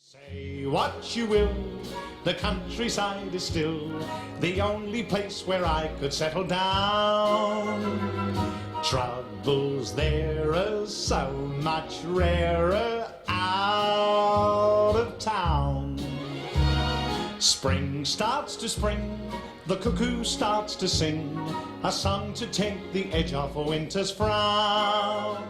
Say what you will, the countryside is still the only place where I could settle down. Troubles there are so much rarer out of town. Spring starts to spring, the cuckoo starts to sing, a song to take the edge off a winter's frown.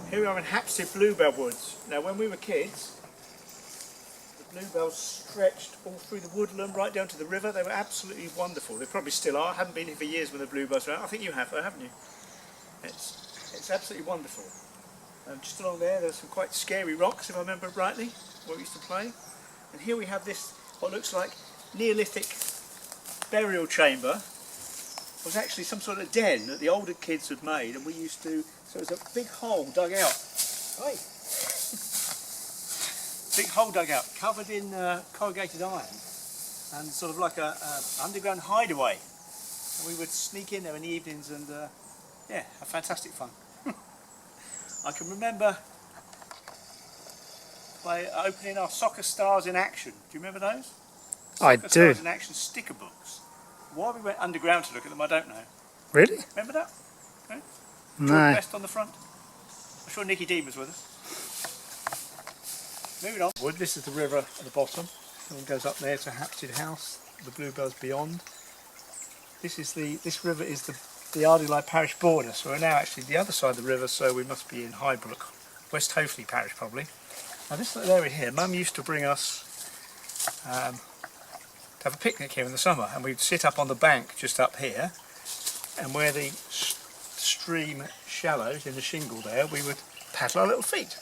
Here we are in Hapstead Bluebell Woods. Now when we were kids, the bluebells stretched all through the woodland right down to the river. They were absolutely wonderful. They probably still are. I haven't been here for years when the bluebells were out. I think you have though, haven't you? It's absolutely wonderful. Just along there's some quite scary rocks, if I remember rightly, where we used to play. And here we have this, what looks like Neolithic burial chamber. It was actually some sort of den that the older kids had made, and we used to, so it was a big hole dug out. Oi. Big hole dug out, covered in corrugated iron, and sort of like a underground hideaway. And we would sneak in there in the evenings and yeah, have fantastic fun. I can remember by opening our Soccer Stars in Action. Do you remember those? I Soccer do. Stars in Action sticker books. Why we went underground to look at them, I don't know. Really? Remember that? No. No. George Best on the front. I'm sure Nicky Dean was with us. Moving on. Wood. This is the river at the bottom. It goes up there to Hapstead House. The bluebells beyond. This river is the Ardingly parish border. So we're now actually the other side of the river. So we must be in Highbrook, West Hoathly parish probably. Now this little area here, Mum used to bring us to have a picnic here in the summer, and we'd sit up on the bank just up here, and where the stream shallows in the shingle there, we would paddle our little feet.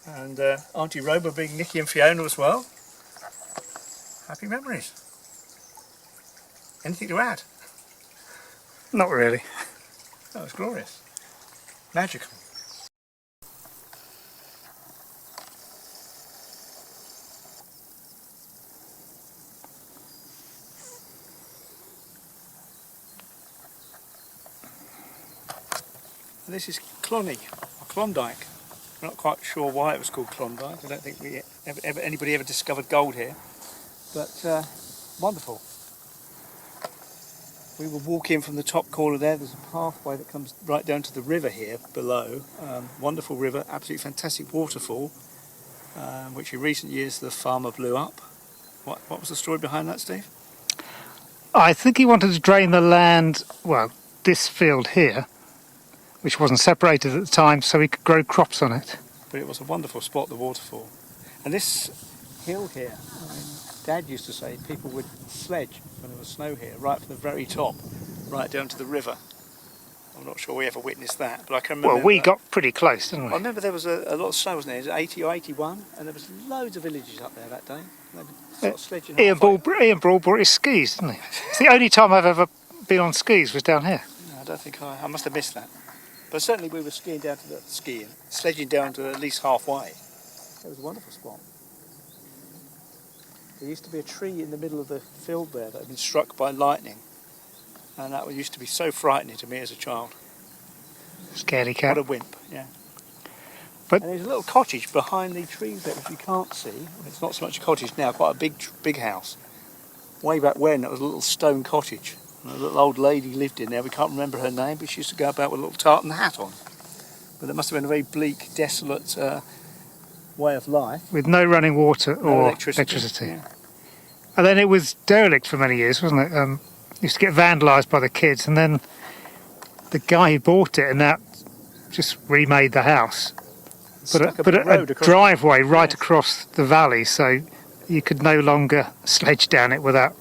And Auntie Roba being Nicky and Fiona as well. Happy memories. Anything to add? Not really. That was glorious. Magical. This is Clonny, or Klondike. I'm not quite sure why it was called Klondike. I don't think anybody ever discovered gold here. But wonderful. We will walk in from the top corner there. There's a pathway that comes right down to the river here below. Wonderful river, absolutely fantastic waterfall, which in recent years the farmer blew up. What was the story behind that, Steve? I think he wanted to drain the land, well, this field here, which wasn't separated at the time, so he could grow crops on it. But it was a wonderful spot, the waterfall. And this hill here, Dad used to say people would sledge when there was snow here, right from the very top, right down to the river. I'm not sure we ever witnessed that, but I can remember. Well, we got pretty close, didn't we? I remember there was a lot of snow, wasn't there? It was 80 or 81, and there was loads of villages up there that day. They were sort of sledging Ian Brawl brought his skis, didn't he? It's the only time I've ever been on skis was down here. No, I don't think I must have missed that. But certainly we were sledging down to at least halfway. It was a wonderful spot. There used to be a tree in the middle of the field there that had been struck by lightning. And that used to be so frightening to me as a child. Scaredy cat. What a wimp, yeah. But- and there's a little cottage behind the trees there which you can't see. It's not so much a cottage now, quite a big house. Way back when, it was a little stone cottage. And a little old lady lived in there. We can't remember her name, but she used to go about with a little tartan hat on. But it must have been a very bleak, desolate way of life. With no running water No or electricity. Yeah. And then it was derelict for many years, wasn't it? Used to get vandalised by the kids, and then the guy who bought it and that just remade the house. Stuck Put a road across- driveway right Yes. across the valley, so you could no longer sledge down it without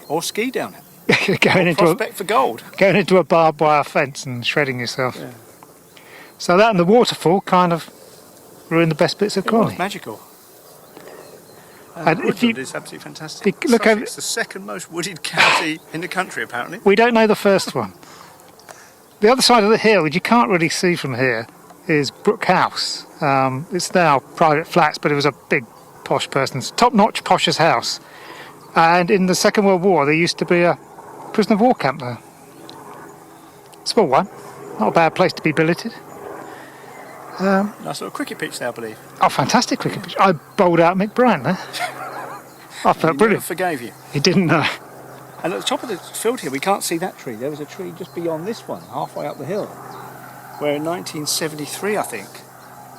Or ski down it. going Prospect for gold. into a barbed wire fence and shredding yourself. Yeah. So that and the waterfall kind of ruined the best bits of It was Crawley. magical. And if you- Woodland is absolutely fantastic. if you look over- Sussex, the second most wooded county in the country, apparently. We don't know the first one. The other side of the hill, which you can't really see from here, is Brook House. It's now private flats, but it was a big posh person's, top-notch posh's house. And in the Second World War, there used to be a prisoner of war camp there. Small one, not a bad place to be billeted. Nice little cricket pitch there, I believe. Oh, fantastic cricket pitch. I bowled out Mick Bryant there. I felt He never brilliant. forgave you. He didn't know. And at the top of the field here, we can't see that tree. There was a tree just beyond this one, halfway up the hill, where in 1973, I think,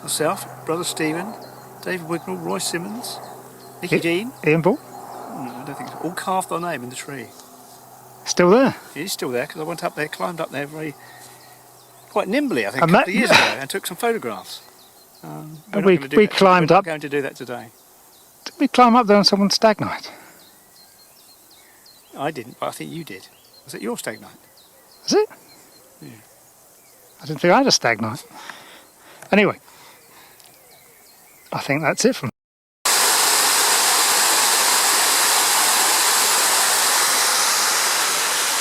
myself, Brother Stephen, David Wignall, Roy Simmons, Nicky Yeah. Dean, Ian Ball, no, I don't think so, all carved their name in the tree. still there. It is still there because I went up there, climbed up there quite nimbly, I think, And a that- couple of years ago, and took some photographs. We're And not we gonna do that- climbed we're up. not going to do that today. Did we climb up there on someone's stag night? I didn't, but I think you did. Was it your stag night? Is it? Yeah. I didn't think I had a stag night. Anyway, I think that's it from.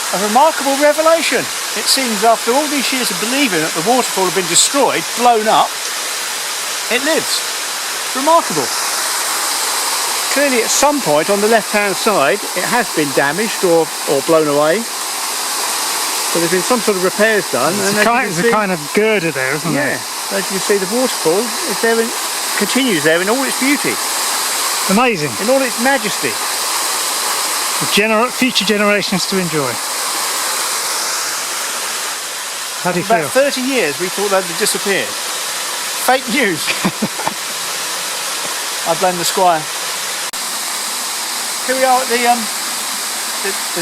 A remarkable revelation. It seems after all these years of believing that the waterfall had been destroyed, blown up, it lives. Remarkable. Clearly at some point on the left-hand side it has been damaged or blown away. So there's been some sort of repairs done. There's as you a can see- kind of girder there, isn't yeah, there? as you can see the waterfall is there continues there in all its beauty, Amazing. in all its majesty. For future generations to enjoy. How do you For feel? about 30 years we thought they'd disappeared. Fake news. I blame the squire. Here we are at the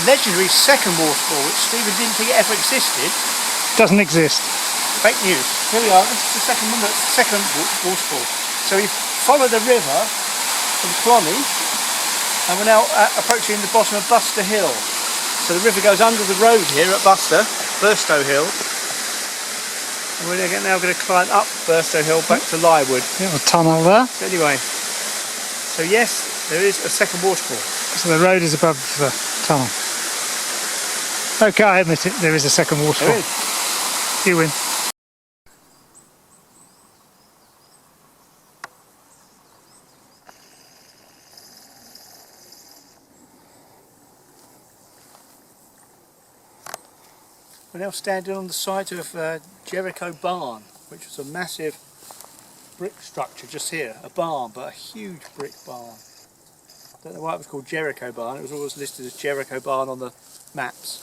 legendary second waterfall, which Stephen didn't think ever existed. Doesn't exist. Fake news. Here we are. This is the second one. That's the second waterfall. So we follow the river from Clonny, and we're now approaching the bottom of Buster Hill. So the river goes under the road here at Burstow Hill. And we're now going to climb up Burstow Hill back to Lywood. Little tunnel there. So anyway, so yes, there is a second waterfall. So the road is above the tunnel. Okay, I admit it, there is a second waterfall. There is. You win. We're now standing on the site of Jericho Barn, which was a massive brick structure just here. A barn, but a huge brick barn. Don't know why it was called Jericho Barn. It was always listed as Jericho Barn on the maps.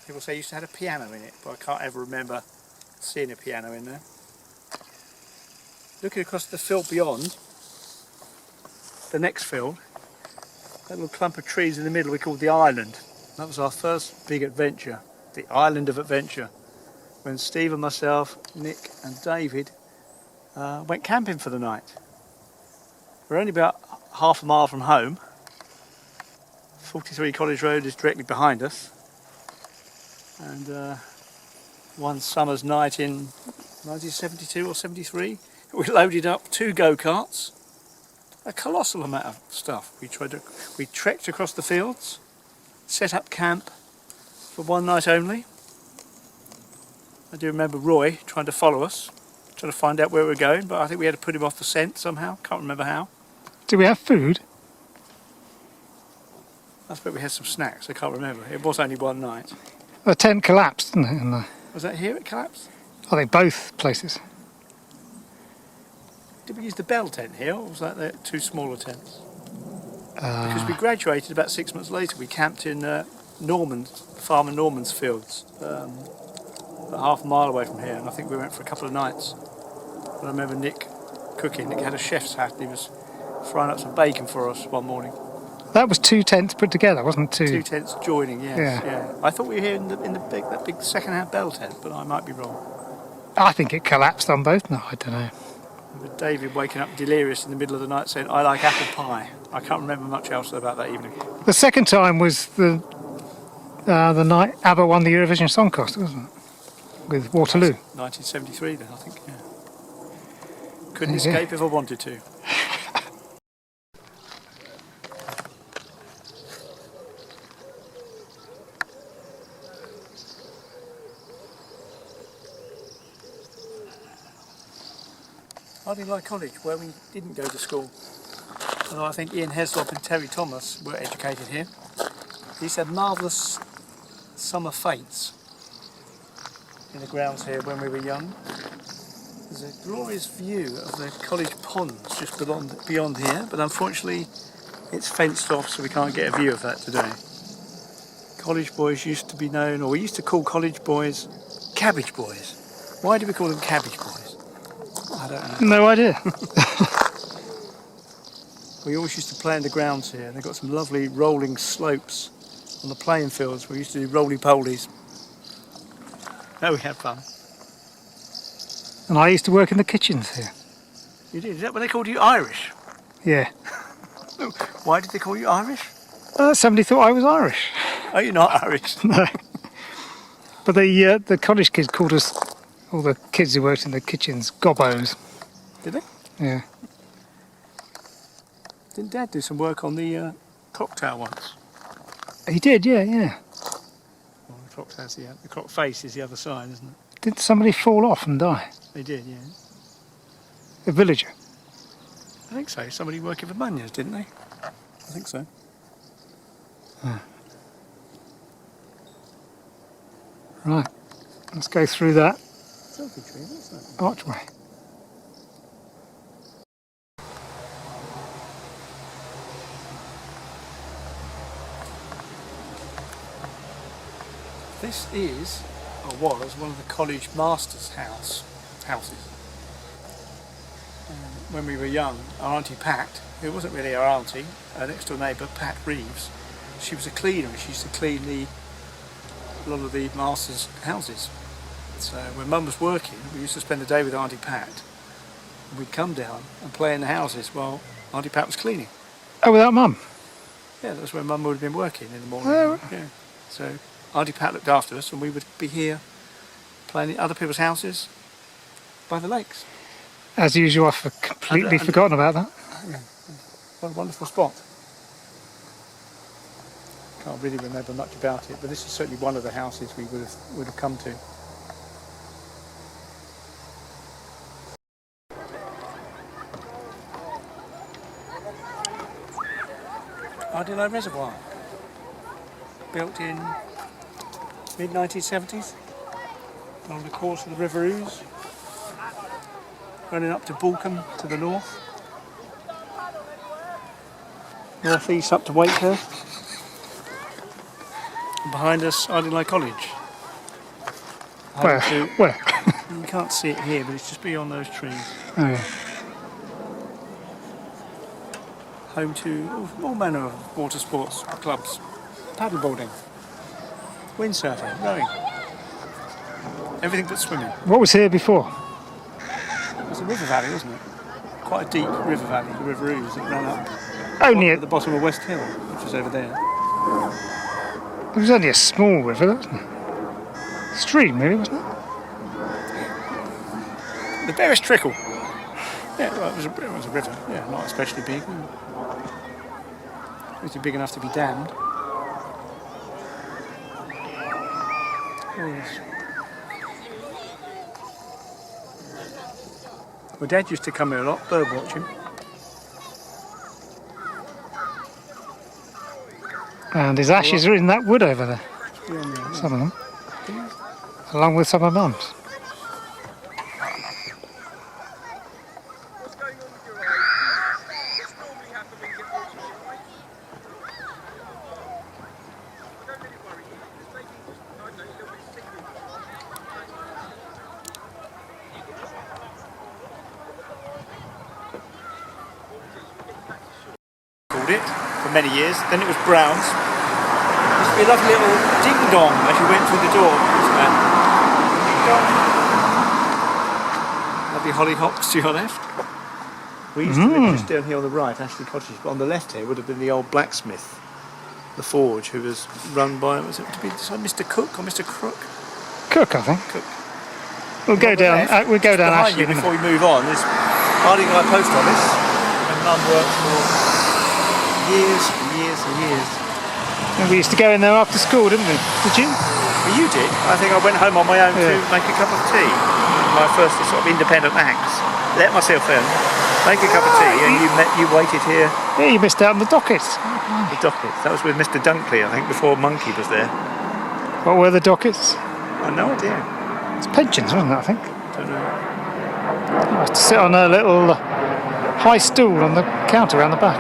People say it used to have a piano in it, but I can't ever remember seeing a piano in there. Looking across the field beyond, the next field, that little clump of trees in the middle we called the Island. That was our first big adventure, the Island of Adventure, when Steve and myself, Nick and David went camping for the night. We're only about half a mile from home. 43 College Road is directly behind us. And one summer's night in 1972 or 73, we loaded up 2 go-karts, a colossal amount of stuff. We trekked across the fields, set up camp, for one night only. I do remember Roy trying to follow us, trying to find out where we were going, but I think we had to put him off the scent somehow. Can't remember how. Do we have food? I suppose we had some snacks. I can't remember. It was only one night. The tent collapsed, didn't it? And Was that here it collapsed? I think both places. Did we use the Bell tent here, or was that the two smaller tents? Because we graduated about 6 months later. We camped in Farmer Norman's fields, about half a mile away from here, and I think we went for a couple of nights. But I remember Nick cooking. Nick had a chef's hat, and he was frying up some bacon for us one morning. That was 2 tents put together, wasn't it? Two tents joining, yes. Yeah. Yeah. I thought we were here in that big second-hand Bell tent, but I might be wrong. I think it collapsed on both. No, I don't know. With David waking up delirious in the middle of the night saying, "I like apple pie." I can't remember much else about that evening. The second time was the night ABBA won the Eurovision Song Contest, wasn't it? With Waterloo. 1973 then, I think, yeah. Couldn't Yeah. escape if I wanted to. Ardingly College, where we didn't go to school. Although I think Ian Heslop and Terry Thomas were educated here. They used to have marvellous summer fetes in the grounds here when we were young. There's a glorious view of the college ponds just beyond here, but unfortunately it's fenced off, so we can't get a view of that today. College boys used to be known, or we used to call college boys cabbage boys. Why do we call them cabbage boys? I don't know. No idea. We always used to play in the grounds here. They've got some lovely rolling slopes on the playing fields. We used to do roly-polies. Oh, we had fun. And I used to work in the kitchens here. You did? Is that when they called you Irish? Yeah. Why did they call you Irish? Somebody thought I was Irish. Oh, you're not Irish. No. But the college kids called us, all the kids who worked in the kitchens, gobbos. Did they? Yeah. Didn't Dad do some work on the clock tower once? He did, yeah. Well, the clock tower's the clock face is the other side, isn't it? Did somebody fall off and die? They did, yeah. A villager. I think so. Somebody working for Munyas, didn't they? I think so. Right. Let's go through that Selfie tree, what's that? archway. This is, or was, one of the college masters' houses. When we were young, our Auntie Pat, who wasn't really our auntie, our next door neighbour, Pat Reeves, she was a cleaner and she used to clean a lot of the masters' houses. So when Mum was working, we used to spend the day with Auntie Pat. We'd come down and play in the houses while Auntie Pat was cleaning. Oh, without Mum? Yeah, that was when Mum would have been working in the morning. Oh. Yeah. So Auntie Pat looked after us and we would be here playing in other people's houses by the lakes. As usual, I've completely forgotten about that. What a wonderful spot. Can't really remember much about it, but this is certainly one of the houses we would have come to. Ardingly Reservoir, built in mid-1970s along the course of the River Ouse, running up to Balcombe to the north, north-east up to Wakehurst, and behind us Ardingly College. Where? Where? You can't see it here, but it's just beyond those trees. Oh, yeah. Home to all manner of water sports clubs, paddleboarding, windsurfing, rowing, everything but swimming. What was here before? It was a river valley, wasn't it? Quite a deep river valley, the River Ouse that ran up Only at the bottom of West Hill, which was over there. It was only a small river, wasn't it? Stream, really, wasn't it? The barest trickle. Yeah, well, it was a river. Yeah, not especially big. It was big enough to be dammed. Yes. My dad used to come here a lot, bird watching. And his ashes are in that wood over there, Yeah. some of them, along with some of Mum's. Called it for many years. Then it was Brown's. Used to be a lovely little ding dong as you went through the door. Isn't that? Ding dong. Lovely hollyhocks to your left. We used to live just down here on the right, Ashley Cottage, but on the left here would have been the old blacksmith, the forge, who was run by, was it to be Mr. Cook or Mr. Crook? Cook, I think. Cook. We'll go down. We'll go down Behind Ashley. you, before we move on, there's Ardingly Post Office, and Mum worked for years and years and years. And we used to go in there after school, didn't we? Did you? Well, you did. I think I went home on my own to make a cup of tea. My first sort of independent acts. Let myself in, make a cup of tea, and you waited here. Yeah, you missed out on the dockets. The dockets. That was with Mr. Dunkley, I think, before Monkey was there. What were the dockets? I've no idea. It's pensions, wasn't it, I think? Don't know. I used to sit on a little high stool on the counter around the back.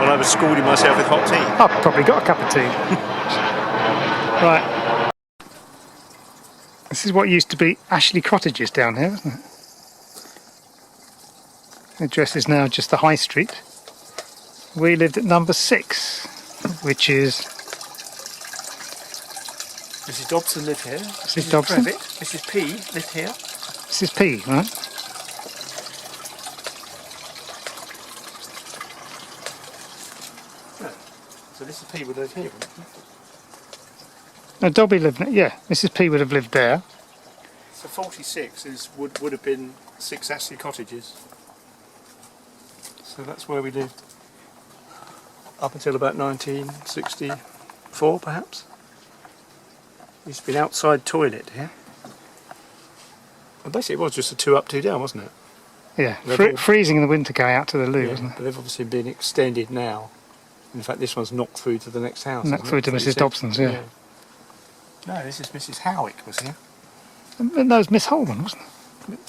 Well, I was scalding myself with hot tea. I've probably got a cup of tea. Right. This is what used to be Ashley Cottages down here, isn't it? The address is now just the High Street. We lived at number 6, which is... Mrs. Dobson lived here. Mrs. Dobson? Brevitt. Mrs. P lived here. Mrs. P, right? No. So Mrs. P would live here, wouldn't she? No, Dobby lived... Yeah, Mrs. P would have lived there. So 46 would have been 6 Ashley Cottages. So that's where we lived. Up until about 1964, perhaps. Used to be an outside toilet here. Well, basically it was just a 2 up, 2 down, wasn't it? Yeah, They've all- freezing in the winter going out to the loo, wasn't it? But they've obviously been extended now. In fact, this one's knocked through to the next house. Knocked isn't through it? to Mrs. 46. Dobson's, yeah. No, this is Mrs. Howick was here. And that was Miss Holman, wasn't it?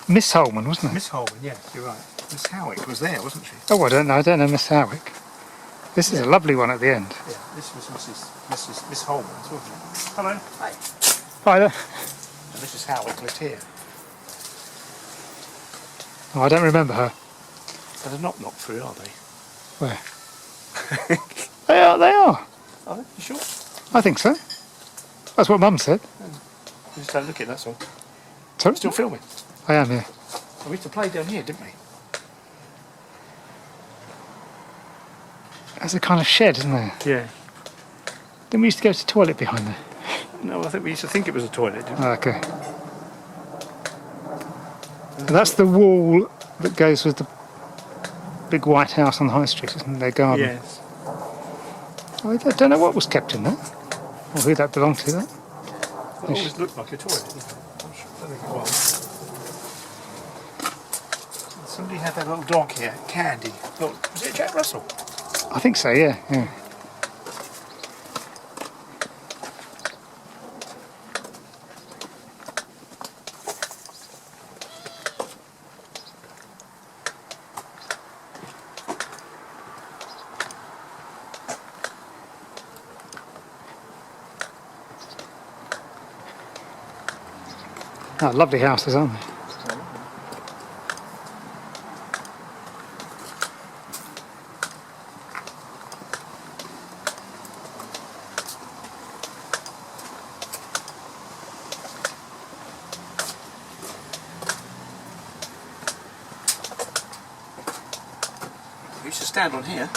Miss Holman, wasn't it? Miss Holman, yes, you're right. Miss Howick was there, wasn't she? Oh, I don't know Miss Howick. This is a lovely one at the end. Yeah, this was Miss Holman, wasn't it? Hello. Hi. Hi there. And Mrs. Howick lived here. Oh, I don't remember her. So they're not knocked through, are they? Where? They are. Are they? You sure? I think so. That's what Mum said. You just don't look it, that's all. So, Still filming. I am, yeah. We used to play down here, didn't we? There's a kind of shed, isn't there? Yeah. Then we used to go to the toilet behind there. No, I think we used to think it was a toilet, didn't we? Oh, okay. And that's the wall that goes with the big white house on the High Street, isn't it? Their garden. Yes. I don't know what was kept in there, or who that belonged to. That. It always looked like a toilet, didn't it? I'm sure, I don't think it was. Somebody had that little dog here, Candy. Look, was it Jack Russell? I think so. Yeah. Oh, lovely houses, aren't they? We used to stand on here.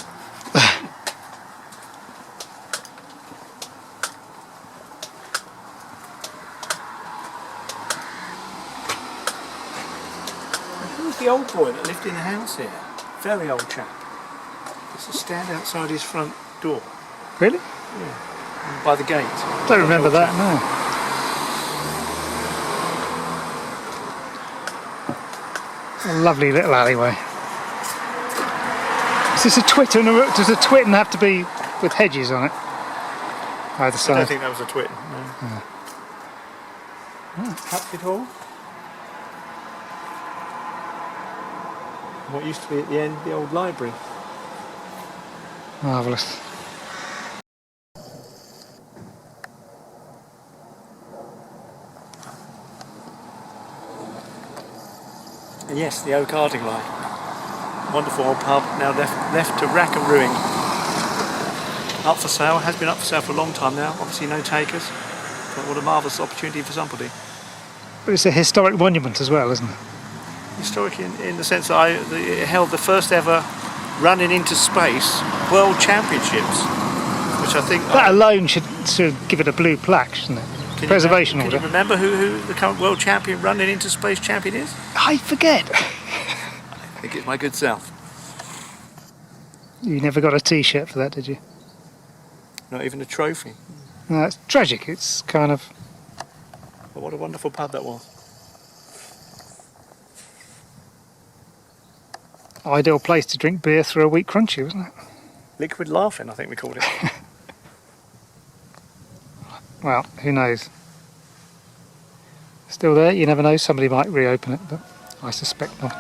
Who was the old boy that lived in the house here? Very old chap. Used to stand outside his front door Really? by the gate. Don't remember that. No. A lovely little alleyway. Is this a twit and does a twitten have to be with hedges on it? Either I don't side. think that was a twit. No. Hatfield Hall. What used to be at the end, the old library. Marvellous. And yes, the Oak Ardingly. Wonderful old pub, now left to rack and ruin. Up for sale, has been up for sale for a long time now. Obviously no takers. But what a marvellous opportunity for somebody. But it's a historic monument as well, isn't it? Historic in the sense that it held the first ever running into space world championships, which I think... That alone should give it a blue plaque, shouldn't it? Preservation order. Can you remember who the current world champion running into space champion is? I forget. I think it's my good self. You never got a T-shirt for that, did you? Not even a trophy. No, it's tragic. It's kind of... But what a wonderful pub that was. Ideal place to drink beer through a wheat crunchy, wasn't it? Liquid Laughing, I think we called it. Well, who knows? Still there, you never know, somebody might reopen it, but I suspect not.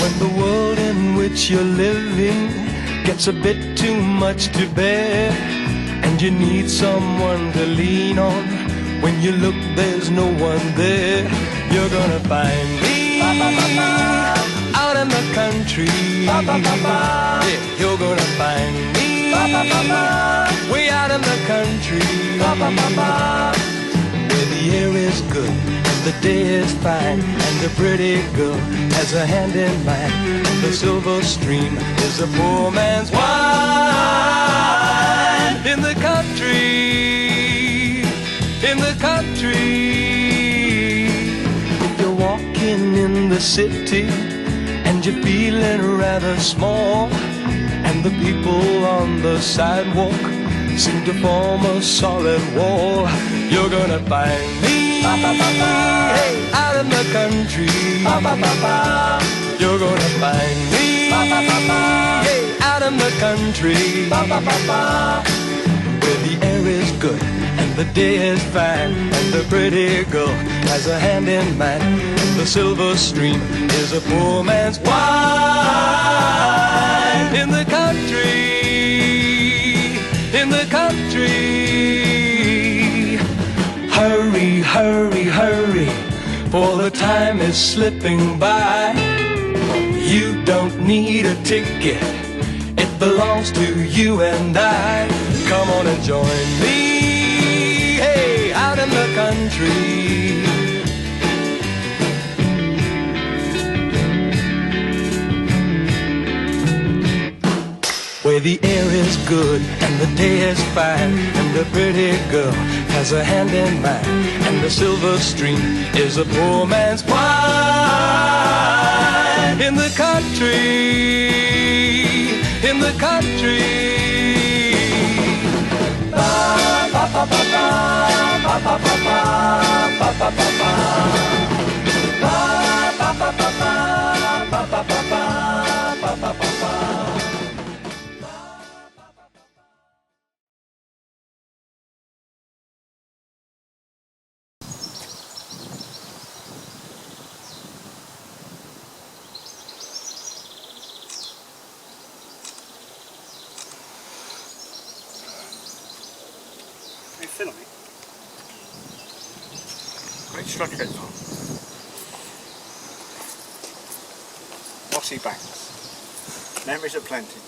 When the world in which you're living gets a bit too much to bear, and you need someone to lean on, when you look there's no one there, you're gonna find me out in the country. Yeah, you're gonna find me way out in the country, where the air is good and the day is fine, and the pretty girl has a hand in mine, and the silver stream is a poor man's wine. In the country, in the country. If you're walking in the city and you're feeling rather small, and the people on the sidewalk seem to form a solid wall, you're gonna find me out in the country. You're gonna find me out in the country, where the air is good and the day is fine, and the pretty girl has a hand in mine, and the silver stream is a poor man's wine. In the country, in the country. Hurry, hurry, hurry, for the time is slipping by. You don't need a ticket, it belongs to you and I. Come on and join me, hey, out in the country. Where the air is good and the day is fine, and the pretty girl has a hand in mine, and the silver stream is a poor man's wine. In the country, in the country. Ba, ba, ba, ba, ba, ba, ba, ba, ba, ba, ba, ba, ba. Ba, ba, ba, ba, ba, ba, ba, ba, ba, ba, ba, ba, ba. Are you filming? Great structure. Mossy banks. Memories aplenty.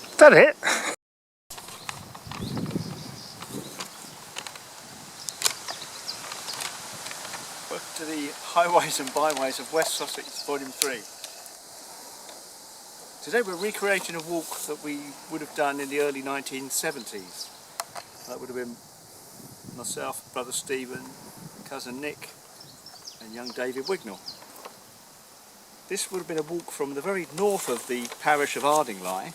Is that it? Welcome to the Highways and Byways of West Sussex, Volume 3. Today we're recreating a walk that we would have done in the early 1970s. That would have been myself, brother Stephen, cousin Nick and young David Wignall. This would have been a walk from the very north of the parish of Ardingly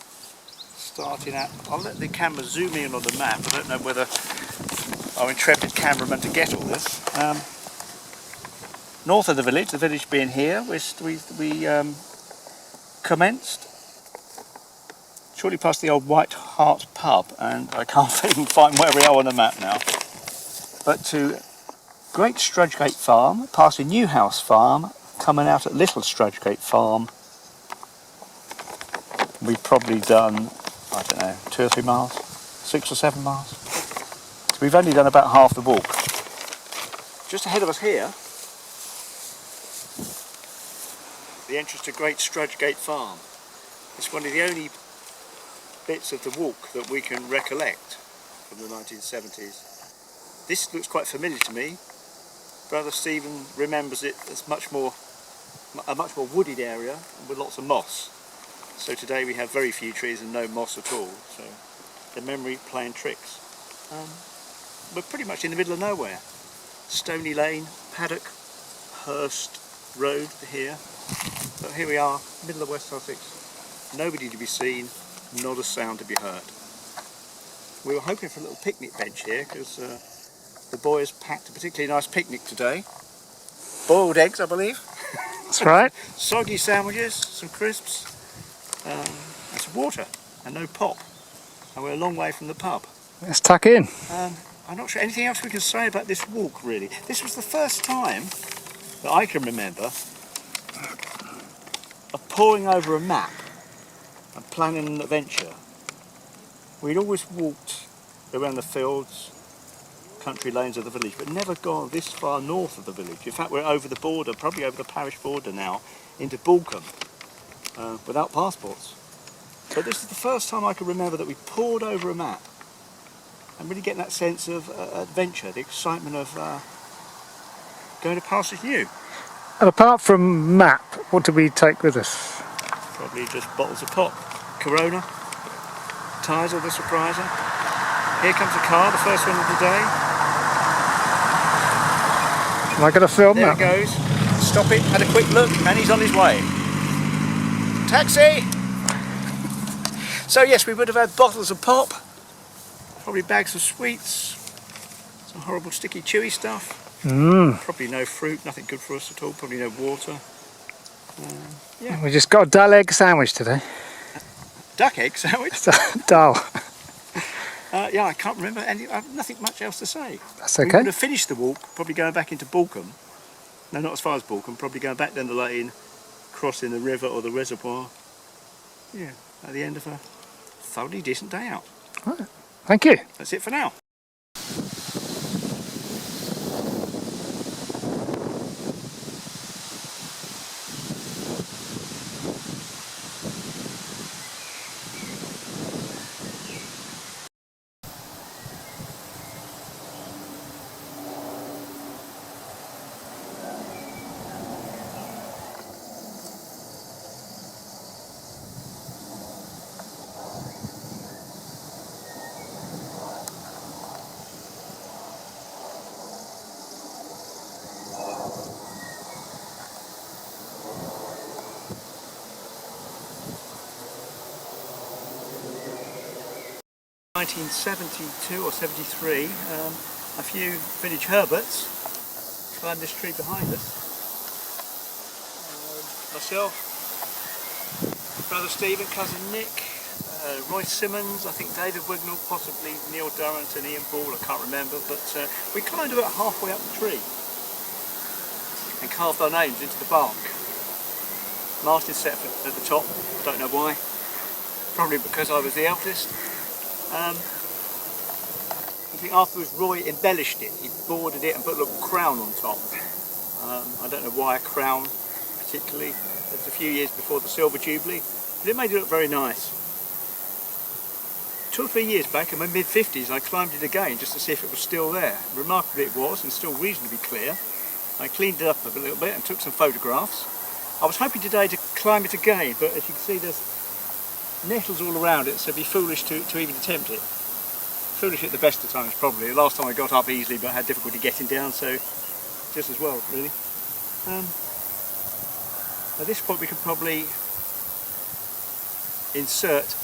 starting at, I'll let the camera zoom in on the map. I don't know whether our intrepid cameraman to get all this. North of the village being here, we commenced shortly past the old White Hart pub, and I can't even find where we are on the map now, but to Great Strudgegate Farm, passing Newhouse Farm, coming out at Little Strudgegate Farm. We've probably done, I don't know, 2 or 3 miles, 6 or 7 miles. So we've only done about half the walk. Just ahead of us here, the entrance to Great Strudgegate Farm. It's one of the only bits of the walk that we can recollect from the 1970s. This looks quite familiar to me. Brother Stephen remembers it as a much more wooded area with lots of moss. So today we have very few trees and no moss at all. So the memory playing tricks. We're pretty much in the middle of nowhere. Stony Lane, Paddock, Hurst Road here. But here we are, middle of West Sussex. Nobody to be seen, not a sound to be heard. We were hoping for a little picnic bench here because the boys packed a particularly nice picnic today. Boiled eggs, I believe. That's right. Soggy sandwiches, some crisps, and some water, and no pop. And we're a long way from the pub. Let's tuck in. I'm not sure anything else we can say about this walk, really. This was the first time that I can remember of poring over a map and planning an adventure. We'd always walked around the fields, country lanes of the village, but never gone this far north of the village. In fact, we're over the border, probably over the parish border now, into Balcombe, without passports. But this is the first time I can remember that we pored over a map and really getting that sense of adventure, the excitement of going to pastures new. And apart from map, what did we take with us? Probably just bottles of pop. Corona, Tizer the surpriser. Here comes a car, the first one of the day. Am I going to film There that? it goes. Stop it, had a quick look, and he's on his way. Taxi! So yes, we would have had bottles of pop, probably bags of sweets, some horrible sticky chewy stuff. Probably no fruit, nothing good for us at all, probably no water. Yeah. We just got a dull egg sandwich today. Duck egg sandwich? Dull. Yeah, I can't remember any. I've nothing much else to say. That's We okay. would have finished the walk, probably going back into Balcombe. No, not as far as Balcombe. Probably going back down the lane, crossing the river or the reservoir. Yeah, at the end of a thoroughly decent day out. Right. Thank you. That's it for now. In 1972 or 73, a few village Herberts climbed this tree behind us. Myself, Brother Stephen, Cousin Nick, Roy Simmons, I think David Wignall, possibly Neil Durrant and Ian Ball, I can't remember, but we climbed about halfway up the tree and carved our names into the bark. Martin set up at the top, don't know why, probably because I was the eldest. I think afterwards Roy embellished it, he bordered it and put a little crown on top. I don't know why a crown particularly, it was a few years before the Silver Jubilee, but it made it look very nice. 2 or 3 years back, in my mid-50s, I climbed it again just to see if it was still there. Remarkably it was, and still reasonably clear. I cleaned it up a little bit and took some photographs. I was hoping today to climb it again, but as you can see there's nettles all around it, so it'd be foolish to even attempt it. Foolish at the best of times, probably. The last time I got up easily, but had difficulty getting down, so just as well, really. At this point we could probably insert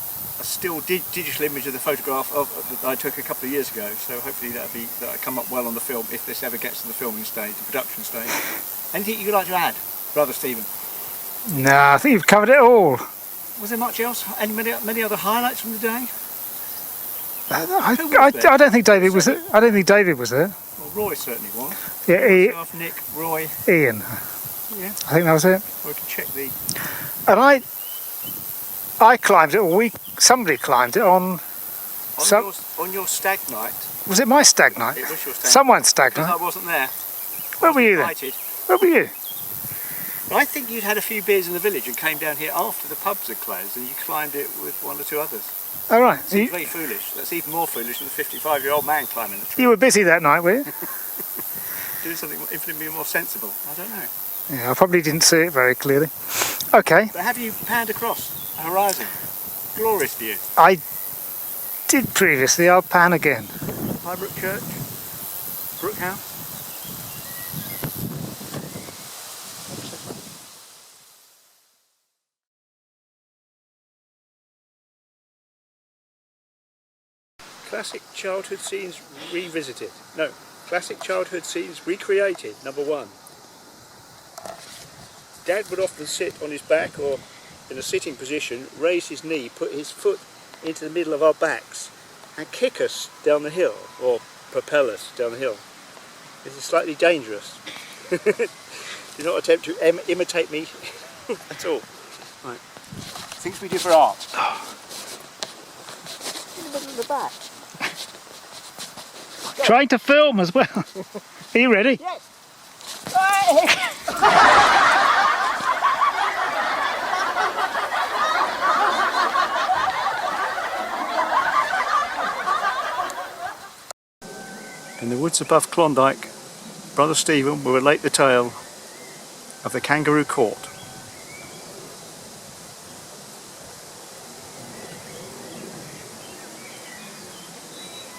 still digital image of the photograph that I took a couple of years ago. So hopefully that'll come up well on the film if this ever gets to the filming stage, the production stage. Anything you'd like to add, Brother Stephen? No, I think you've covered it all. Was there much else? Many other highlights from the day? I don't think David was there. I don't think David was there. Well, Roy certainly was. Yeah, Myself, Nick, Roy. Ian. Yeah. I think that was it. We can check the. And I climbed it, or somebody climbed it on your stag night. Was it my stag night? It was your stag. Someone's stag Because night. I wasn't there. Where were you then? Invited. Where were you? I think you'd had a few beers in the village and came down here after the pubs had closed, and you climbed it with one or two others. All right. It's very foolish. That's even more foolish than a 55-year-old man climbing the tree. You were busy that night, were you? Doing something infinitely more sensible. I don't know. Yeah, I probably didn't see it very clearly. Okay. But have you panned across a horizon? Glorious view. I did previously. I'll pan again. Highbrook Church, Brook House. Classic childhood scenes revisited. No, classic childhood scenes recreated, number 1. Dad would often sit on his back or in a sitting position, raise his knee, put his foot into the middle of our backs and kick us down the hill, or propel us down the hill. This is slightly dangerous. Do not attempt to imitate me at all. Right. Things we do for art. In the middle of the back. Trying to film as well. Are you ready? Yes. In the woods above Klondike, Brother Stephen will relate the tale of the Kangaroo Court.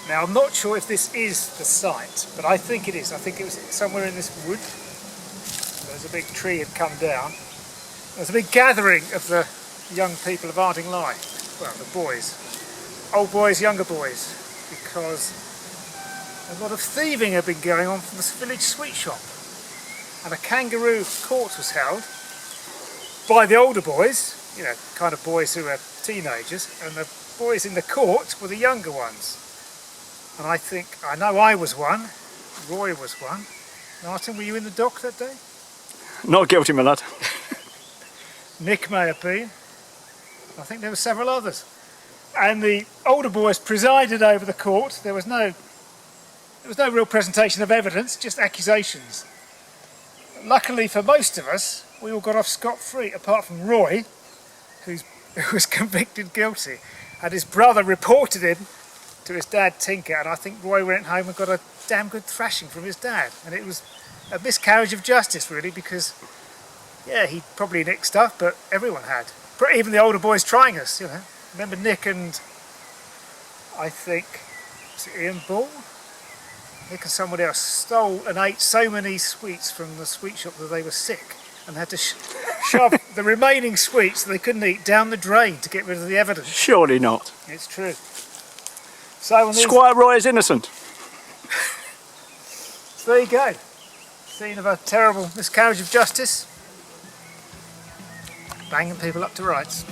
Now, I'm not sure if this is the site, but I think it is. I think it was somewhere in this wood. There's a big tree had come down. There's a big gathering of the young people of Ardingly. Well, the boys. Old boys, younger boys. Because a lot of thieving had been going on from this village sweet shop. And a kangaroo court was held by the older boys, you know, kind of boys who were teenagers, and the boys in the court were the younger ones. And I know I was one, Roy was one. Martin, were you in the dock that day? Not guilty, my lad. Nick may have been. I think there were several others. And the older boys presided over the court. There was no real presentation of evidence, just accusations. Luckily for most of us, we all got off scot-free, apart from Roy, who was convicted guilty. And his brother reported him to his dad, Tinker, and I think Roy went home and got a damn good thrashing from his dad. And it was a miscarriage of justice, really, because, yeah, he probably nicked stuff, but everyone had. Even the older boys trying us, you know. Remember Nick and, I think, was it Ian Ball? Nick and somebody else stole and ate so many sweets from the sweet shop that they were sick and had to shove the remaining sweets that they couldn't eat down the drain to get rid of the evidence. Surely not. It's true. So when Squire Roy is innocent. So there you go. Scene of a terrible miscarriage of justice. Banging people up to rights.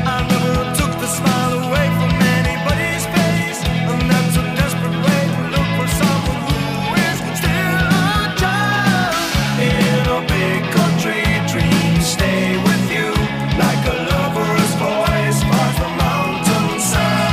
I never took the smile away from anybody's face, and that's a desperate way to look for someone who is still a child. In a big country, dreams stay with you like a lover's voice across the mountainside.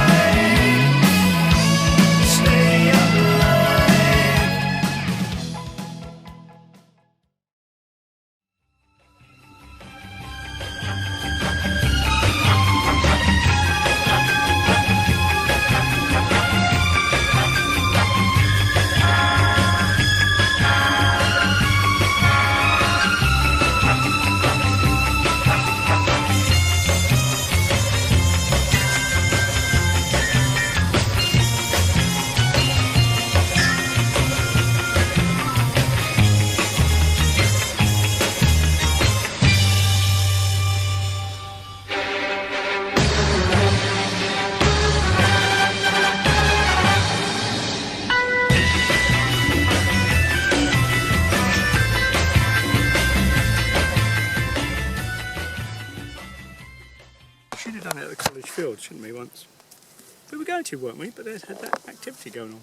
We were going to, weren't we? But there's had that activity going on.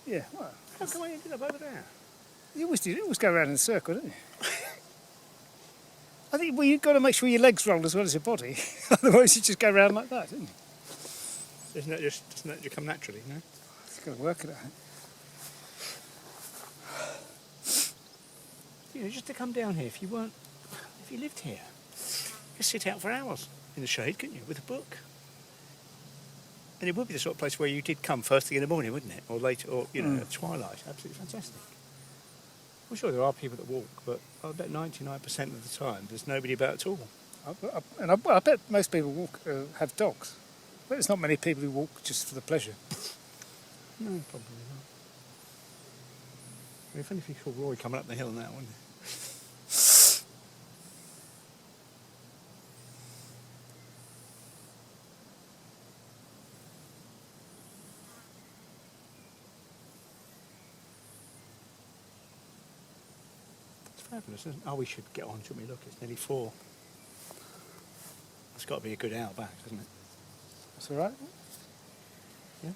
Yeah, well, How come I ended up over there? you always do. You always go around in a circle, don't you? I think you've got to make sure your legs roll as well as your body. Otherwise, you just go around like that, don't you? Doesn't that just come naturally, no? You've got to work it out. You know, just to come down here, if you lived here, you'd sit out for hours in the shade, couldn't you, with a book? And it would be the sort of place where you did come first thing in the morning, wouldn't it? Or later, or, you know, at twilight. Absolutely fantastic. I'm sure there are people that walk, but I bet 99% of the time there's nobody about at all. I bet most people have dogs. But there's not many people who walk just for the pleasure. No, probably not. It'd be funny if you saw Roy coming up the hill now, wouldn't it? It's fabulous, isn't it? Oh, we should get on, shouldn't we? Look, it's nearly 4. It's got to be a good hour back, hasn't it? That's all right. Yeah.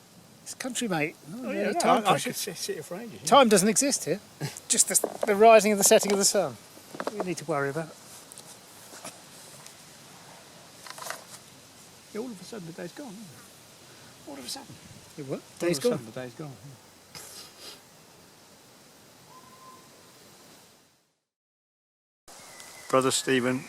It's country, mate. Oh, yeah, no, time, I should sit here for ages. Yeah. time doesn't exist here. Just the rising and the setting of the sun. We need to worry about. Yeah, all of a sudden the day's gone, isn't it? All of a sudden. It what? All Day's of a gone. sudden the day's gone. Yeah. Brother Stephen